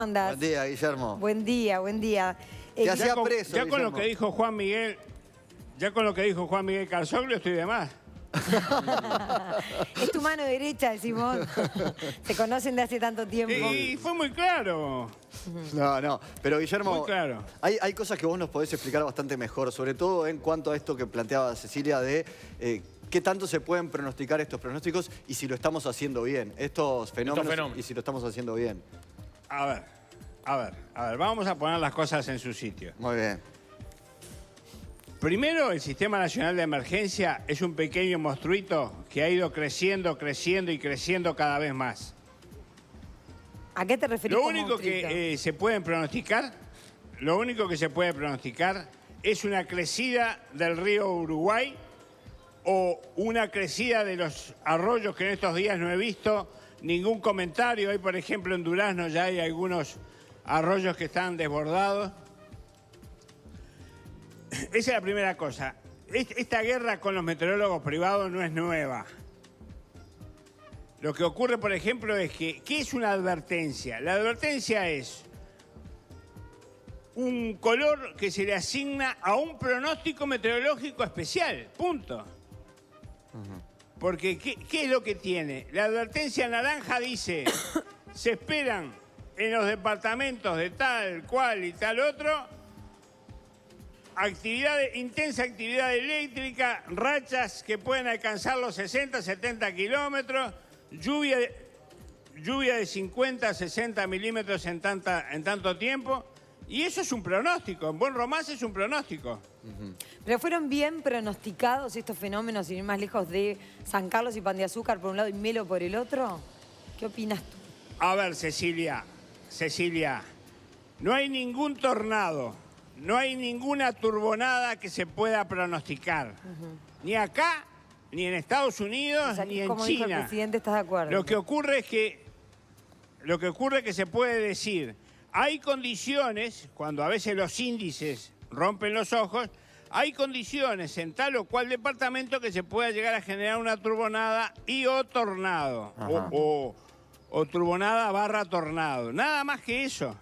andas? Buen día, Guillermo. Buen día, buen día. Te hacía preso, Ya con Guillermo. lo que dijo Juan Miguel, Carzoglio estoy de más. Es tu mano derecha, decimos. Se conocen de hace tanto tiempo. Y fue muy claro. No, pero Guillermo, Muy claro. hay cosas que vos nos podés explicar bastante mejor, sobre todo en cuanto a esto que planteaba Cecilia de qué tanto se pueden pronosticar estos pronósticos y si lo estamos haciendo bien, estos fenómenos. Y si lo estamos haciendo bien. A ver, vamos a poner las cosas en su sitio. Muy bien. Primero, el Sistema Nacional de Emergencia es un pequeño monstruito que ha ido creciendo cada vez más. ¿A qué te referís Lo con único monstruito? que se puede pronosticar es una crecida del río Uruguay o una crecida de los arroyos que en estos días no he visto ningún comentario. Hoy, por ejemplo, en Durazno ya hay algunos arroyos que están desbordados. Esa es la primera cosa. Esta guerra con los meteorólogos privados no es nueva. Lo que ocurre, por ejemplo, es que, ¿qué es una advertencia? La advertencia es un color que se le asigna a un pronóstico meteorológico especial, punto. Porque, ¿qué es lo que tiene? La advertencia naranja dice, se esperan en los departamentos de tal, cual y tal otro, intensa actividad eléctrica, rachas que pueden alcanzar los 60, 70 kilómetros, lluvia de 50 a 60 milímetros en tanto tiempo. Y eso es un pronóstico, en buen romance es un pronóstico. ¿Pero fueron bien pronosticados estos fenómenos, sin ir más lejos, de San Carlos y Pan de Azúcar por un lado y Melo por el otro? ¿Qué opinas tú? A ver, Cecilia, no hay ningún tornado, no hay ninguna turbonada que se pueda pronosticar. Ni acá, ni en Estados Unidos, O sea, ni en como dijo el China. presidente, ¿estás de acuerdo? Lo que ocurre es que se puede decir, hay condiciones, cuando a veces los índices rompen los ojos, hay condiciones en tal o cual departamento que se pueda llegar a generar una turbonada y o tornado, o turbonada barra tornado. Nada más que eso.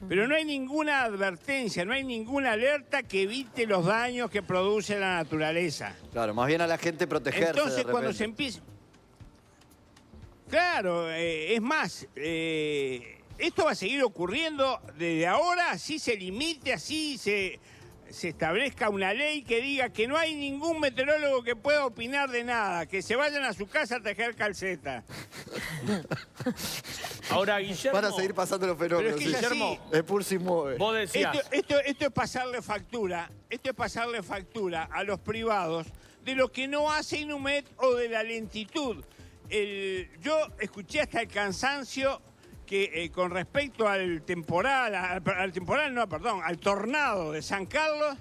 Pero no hay ninguna advertencia, no hay ninguna alerta que evite los daños que produce la naturaleza. Claro, más bien a la gente protegerse. Entonces, de cuando repente. se empieza... Claro, es más, esto va a seguir ocurriendo desde ahora, así se limite, así se establezca una ley que diga que no hay ningún meteorólogo que pueda opinar de nada, que se vayan a su casa a tejer calceta. Ahora, Guillermo... Van a seguir pasando los fenómenos. Pero es que es así. Es Pulsi mueve. Vos decías... Esto es pasarle factura, a los privados de lo que no hace Inumet o de la lentitud. Yo escuché hasta el cansancio que con respecto al tornado de San Carlos,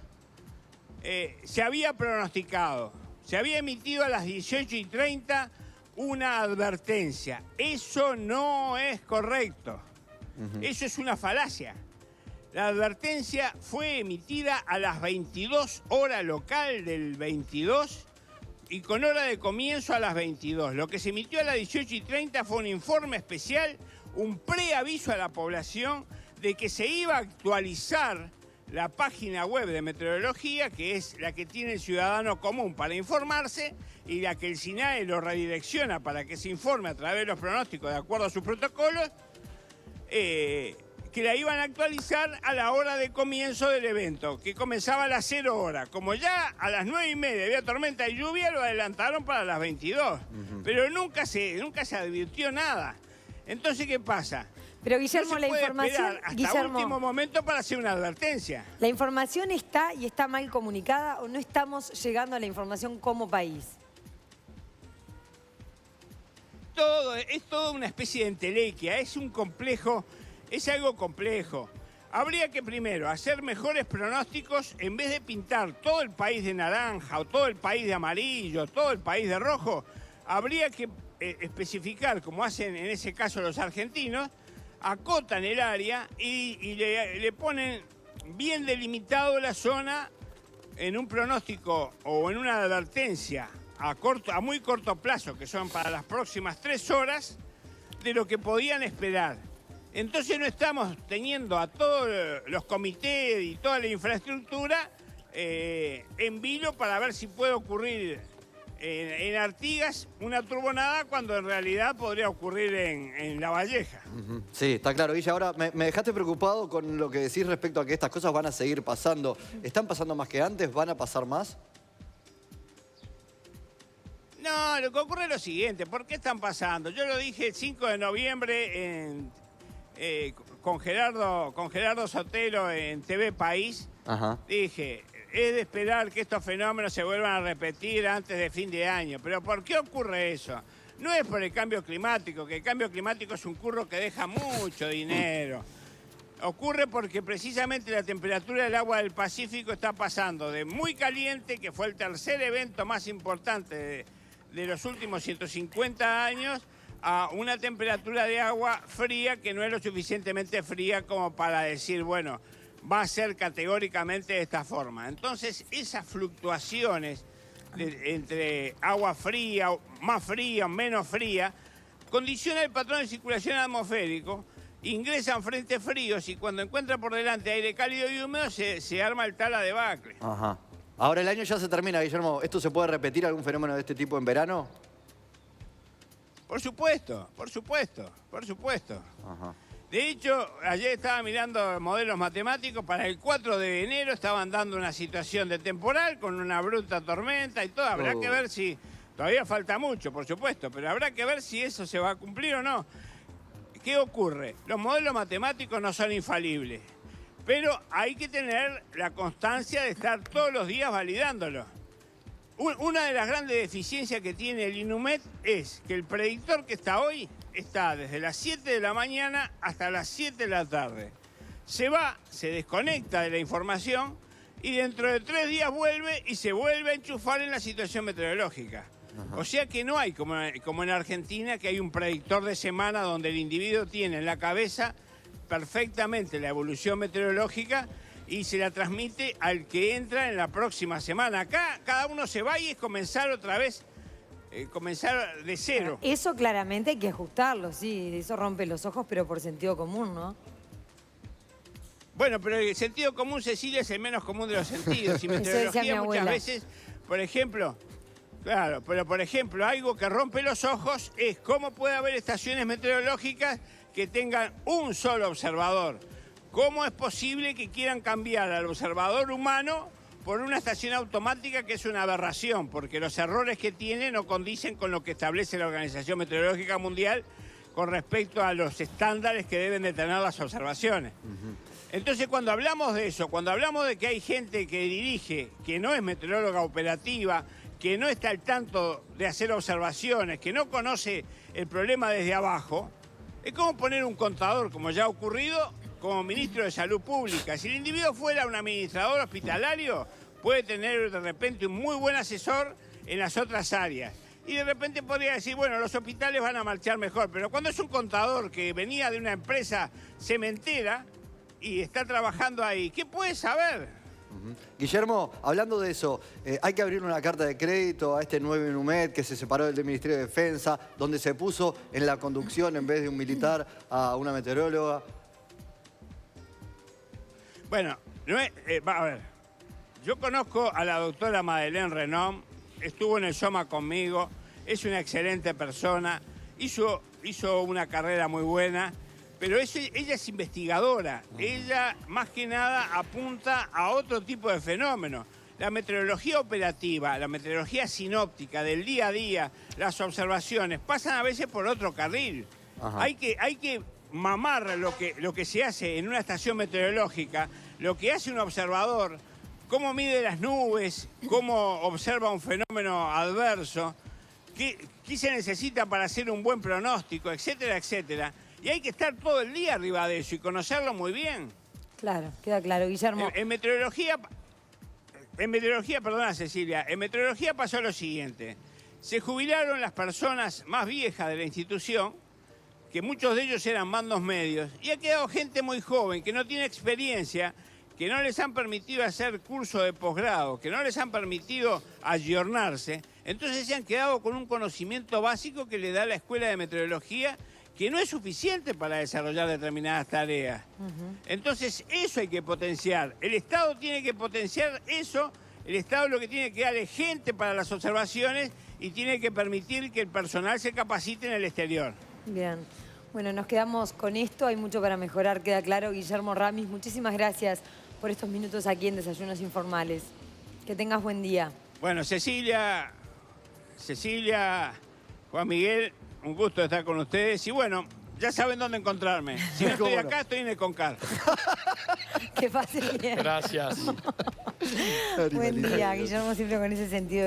se había pronosticado, se había emitido a las 18:30 una advertencia. Eso no es correcto. Eso es una falacia. La advertencia fue emitida a las 22 horas local del 22 y con hora de comienzo a las 22. Lo que se emitió a las 18:30 fue un informe especial, un preaviso a la población de que se iba a actualizar la página web de meteorología, que es la que tiene el ciudadano común para informarse y la que el SINAE lo redirecciona para que se informe a través de los pronósticos de acuerdo a sus protocolos, que la iban a actualizar a la hora de comienzo del evento, que comenzaba a las 0 horas. Como ya a las 9:30 había tormenta y lluvia, lo adelantaron para las 22. Pero nunca se advirtió nada. Entonces, ¿qué pasa? Pero Guillermo, No se la puede información... esperar hasta último momento para hacer una advertencia. ¿La información está y está mal comunicada o no estamos llegando a la información como país? Es todo una especie de entelequia, es algo complejo. Habría que primero hacer mejores pronósticos en vez de pintar todo el país de naranja o todo el país de amarillo, todo el país de rojo. Habría que especificar, como hacen en ese caso los argentinos, acotan el área y le ponen bien delimitado la zona en un pronóstico o en una advertencia a muy corto plazo, que son para las próximas 3 horas, de lo que podían esperar. Entonces no estamos teniendo a todos los comités y toda la infraestructura en vilo para ver si puede ocurrir en Artigas una turbonada cuando en realidad podría ocurrir en La Valleja. Sí, está claro. Guilla, ahora me dejaste preocupado con lo que decís respecto a que estas cosas van a seguir pasando. ¿Están pasando más que antes? ¿Van a pasar más? No, lo que ocurre es lo siguiente. ¿Por qué están pasando? Yo lo dije el 5 de noviembre con Gerardo Sotelo en TV País. Ajá. Dije, es de esperar que estos fenómenos se vuelvan a repetir antes de fin de año. ¿Pero por qué ocurre eso? No es por el cambio climático, que el cambio climático es un curro que deja mucho dinero. Ocurre porque precisamente la temperatura del agua del Pacífico está pasando de muy caliente, que fue el tercer evento más importante de los últimos 150 años, a una temperatura de agua fría que no es lo suficientemente fría como para decir, bueno, va a ser categóricamente de esta forma. Entonces, esas fluctuaciones entre agua fría, más fría, menos fría, condiciona el patrón de circulación atmosférico, ingresan frentes fríos y cuando encuentran por delante aire cálido y húmedo se arma el tala debacle. Ajá. Ahora el año ya se termina, Guillermo. ¿Esto se puede repetir algún fenómeno de este tipo en verano? Por supuesto, por supuesto, por supuesto. Ajá. De hecho, ayer estaba mirando modelos matemáticos, para el 4 de enero estaban dando una situación de temporal con una bruta tormenta y todo. Habrá que ver si, todavía falta mucho, por supuesto, pero habrá que ver si eso se va a cumplir o no. ¿Qué ocurre? Los modelos matemáticos no son infalibles, pero hay que tener la constancia de estar todos los días validándolos. Una de las grandes deficiencias que tiene el INUMED es que el predictor que está hoy está desde las 7 de la mañana hasta las 7 de la tarde. Se va, se desconecta de la información y dentro de 3 días vuelve y se vuelve a enchufar en la situación meteorológica. Ajá. O sea que no hay, como en Argentina, que hay un predictor de semana donde el individuo tiene en la cabeza perfectamente la evolución meteorológica y se la transmite al que entra en la próxima semana. Acá cada uno se va y es comenzar otra vez, comenzar de cero. Eso claramente hay que ajustarlo, sí, eso rompe los ojos, pero por sentido común, ¿no? Bueno, pero el sentido común, Cecilia, es el menos común de los sentidos. Y meteorología muchas veces, por ejemplo, claro, pero por ejemplo, algo que rompe los ojos es cómo puede haber estaciones meteorológicas que tengan un solo observador. ¿Cómo es posible que quieran cambiar al observador humano por una estación automática que es una aberración? Porque los errores que tiene no condicen con lo que establece la Organización Meteorológica Mundial con respecto a los estándares que deben de tener las observaciones. Entonces, cuando hablamos de eso, cuando hablamos de que hay gente que dirige, que no es meteoróloga operativa, que no está al tanto de hacer observaciones, que no conoce el problema desde abajo, es como poner un contador, como ya ha ocurrido, como ministro de Salud Pública. Si el individuo fuera un administrador hospitalario, puede tener de repente un muy buen asesor en las otras áreas. Y de repente podría decir, bueno, los hospitales van a marchar mejor. Pero cuando es un contador que venía de una empresa cementera y está trabajando ahí, ¿qué puede saber? Guillermo, hablando de eso, hay que abrir una carta de crédito a este nuevo INUMED que se separó del Ministerio de Defensa, donde se puso en la conducción, en vez de un militar, a una meteoróloga. Bueno, a ver, yo conozco a la doctora Madeleine Renom, estuvo en el SOMA conmigo, es una excelente persona, hizo una carrera muy buena, pero ella es investigadora, ella más que nada apunta a otro tipo de fenómenos. La meteorología operativa, la meteorología sinóptica del día a día, las observaciones, pasan a veces por otro carril. Hay que mamar lo que se hace en una estación meteorológica, lo que hace un observador, cómo mide las nubes, cómo observa un fenómeno adverso, qué se necesita para hacer un buen pronóstico, etcétera, etcétera. Y hay que estar todo el día arriba de eso y conocerlo muy bien. Claro, queda claro, Guillermo. En meteorología, perdona Cecilia, en meteorología pasó lo siguiente. Se jubilaron las personas más viejas de la institución, que muchos de ellos eran mandos medios, y ha quedado gente muy joven que no tiene experiencia, que no les han permitido hacer curso de posgrado, que no les han permitido ayornarse. Entonces se han quedado con un conocimiento básico que le da la Escuela de Meteorología, que no es suficiente para desarrollar determinadas tareas. Entonces, eso hay que potenciar. El Estado tiene que potenciar eso. El Estado lo que tiene que dar es gente para las observaciones y tiene que permitir que el personal se capacite en el exterior. Bien. Bueno, nos quedamos con esto. Hay mucho para mejorar, queda claro. Guillermo Ramis, muchísimas gracias por estos minutos aquí en Desayunos Informales. Que tengas buen día. Bueno, Cecilia, Juan Miguel, un gusto estar con ustedes. Y bueno, ya saben dónde encontrarme. Si no estoy acá, estoy en el Concar. Que pase bien. Gracias. Buen día, Guillermo, siempre con ese sentido de